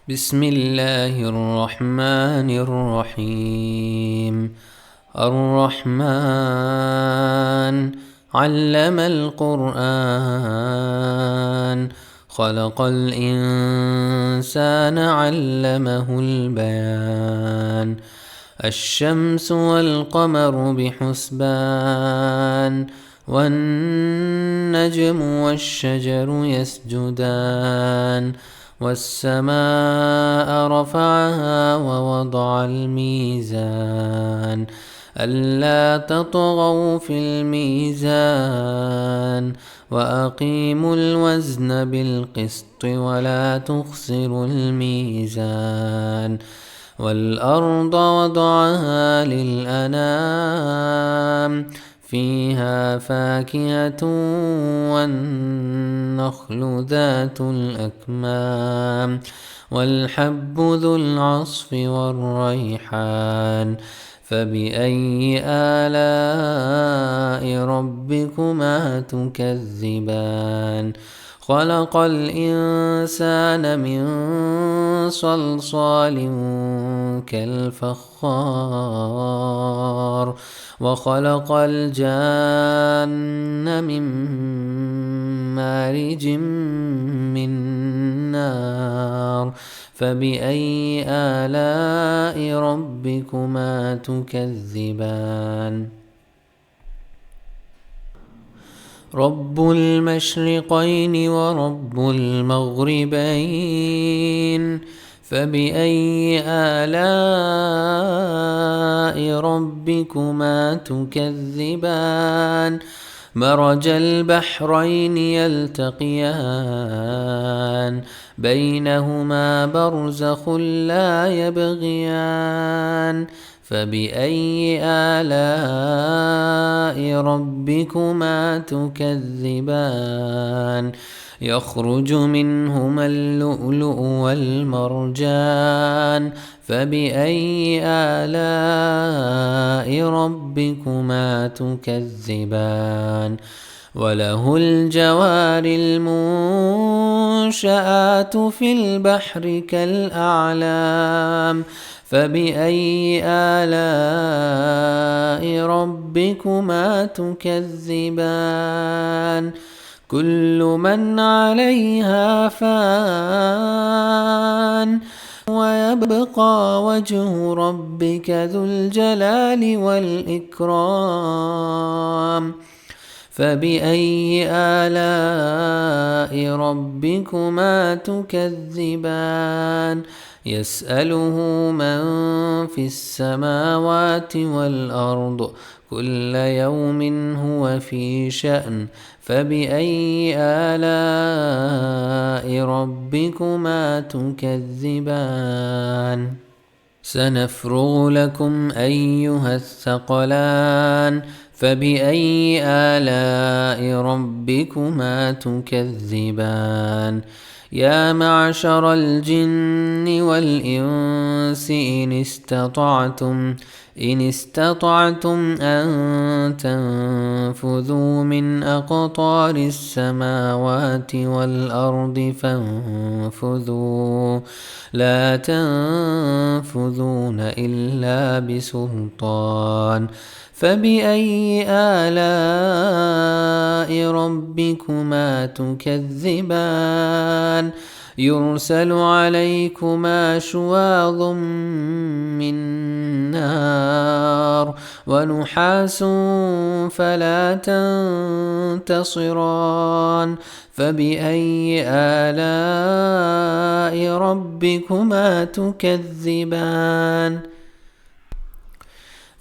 بسم الله الرحمن الرحيم. الرحمن علم القرآن، خلق الإنسان علمه البيان. الشمس والقمر بحسبان، والنجم والشجر يسجدان. والسماء رفعها ووضع الميزان، ألا تطغوا في الميزان، وأقيموا الوزن بالقسط ولا تخسروا الميزان. والأرض وضعها للأنام، فيها فاكهة والنخل ذات الأكمام، والحب ذو العصف والريحان. فبأي آلاء ربكما تكذبان؟ خلق الإنسان من صلصال كالفخار، وخلق الجان من مارج من نار. فبأي آلاء ربكما تكذبان؟ رب المشرقين ورب المغربين، فبأي آلاء ربكما تكذبان؟ مرج البحرين يلتقيان، بينهما برزخ لا يبغيان. فبأي آلاء ربكما تكذبان؟ يخرج منهما اللؤلؤ والمرجان. فبأي آلاء ربكما تكذبان؟ وله الجوار المنشآت في البحر كالأعلام. فبأي آلاء ربكما تكذبان؟ كل من عليها فان، ويبقى وجه ربك ذو الجلال والإكرام. فبأي آلاء ربكما تكذبان؟ يسأله من في السماوات والأرض، كل يوم هو في شأن. فبأي آلاء ربكما تكذبان؟ سنفرغ لكم أيها الثقلان. فبأي آلاء ربكما تكذبان؟ يا معشر الجن والإنس إن استطعتم أن تنفذوا من أقطار السماوات والأرض فانفذوا، لا تنفذون إلا بسلطان. فبأي آلاء ربكما تكذبان؟ يرسل عليكما شواظ من نار، ونحاس فلا تنتصران. فبأي آلاء ربكما تكذبان؟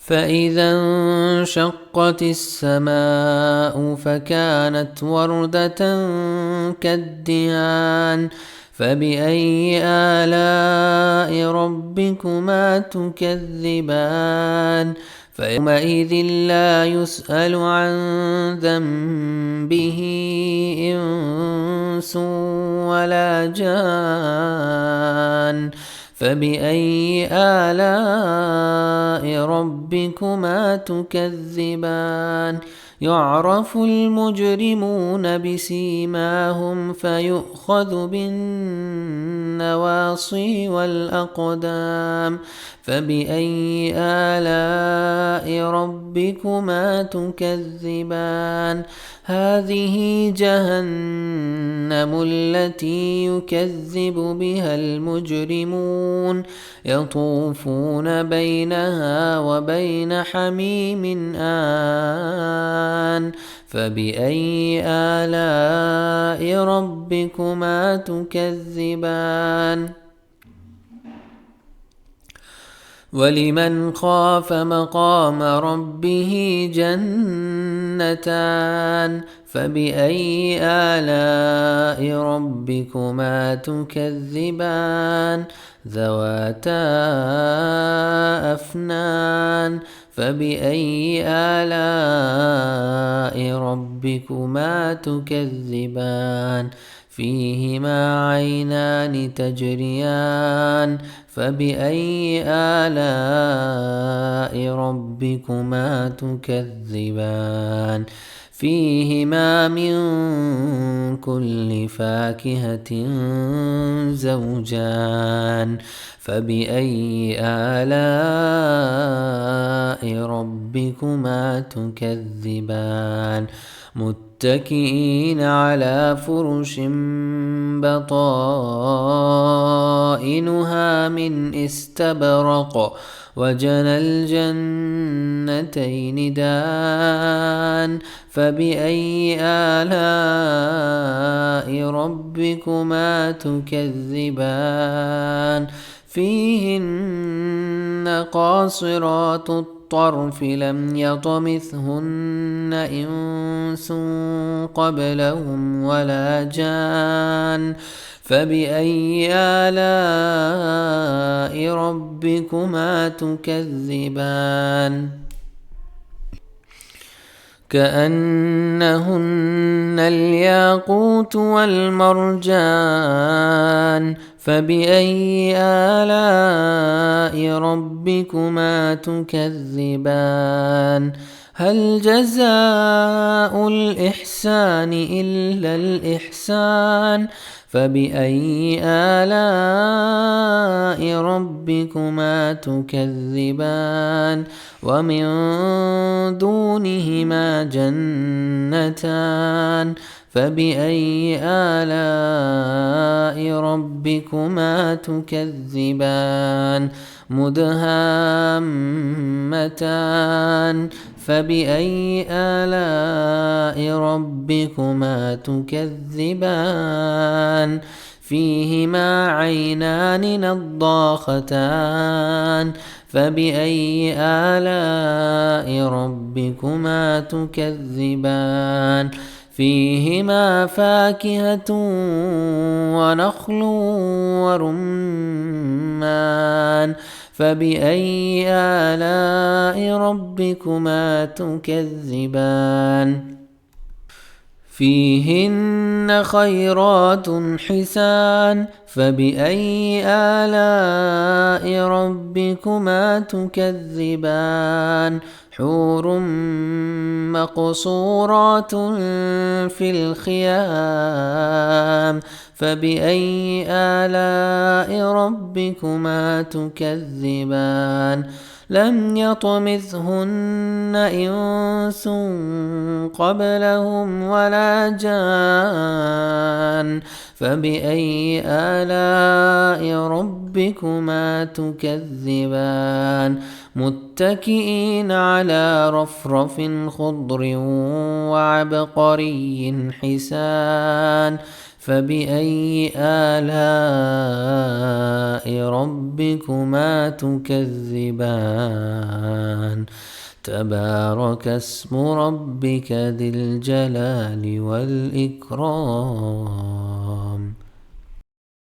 فإذا انشقت السماء فكانت وردة كالدهان. فبأي آلاء ربكما تكذبان؟ فيومئذ لا يسأل عن ذنبه إنس ولا جان. فبأي آلاء ربكما تكذبان؟ يعرف المجرمون بسيماهم فيؤخذ بالنواصي والأقدام فبأي آلاء ربكما تكذبان هذه جهنم التي يكذب بها المجرمون يطوفون بينها وبين حميم آن فبأي آلاء ربكما تكذبان ولمن خاف مقام ربه جنتان فبأي آلاء ربكما تكذبان ذواتا أفنان فبأي آلاء ربكما تكذبان فيهما عينان تجريان فبأي آلاء ربكما تكذبان فيهما من كل فاكهة زوجان فبأي آلاء ربكما تكذبان متكئين على فرش بطائنها من استبرق وجنى الجنتين دان فبأي آلاء ربكما تكذبان فيهن قاصرات الطرف لم يطمثهن إنس قبلهم ولا جان فبأي آلاء ربكما تكذبان كأنهن الياقوت والمرجان فبأي آلاء ربكما تكذبان هل جزاء الإحسان إلا الإحسان فبأي آلاء ربكما تكذبان ومن دونهما جنتان فبأي آلاء ربكما تكذبان مدهامتان فبأي آلاء ربكما تكذبان فيهما عينان نضاختان فبأي آلاء ربكما تكذبان فيهما فاكهة ونخل ورمان فبأي آلاء ربكما تكذبان فيهن خيرات حسان فبأي آلاء ربكما تكذبان حور مقصورات في الخيام فبأي آلاء ربكما تكذبان لم يطمثهن إنس قبلهم ولا جان فبأي آلاء ربكما تكذبان متكئين على رفرف خضر وعبقري حسان فبأي آلاء ربكما تكذبان تبارك اسم ربك ذي الجلال والإكرام.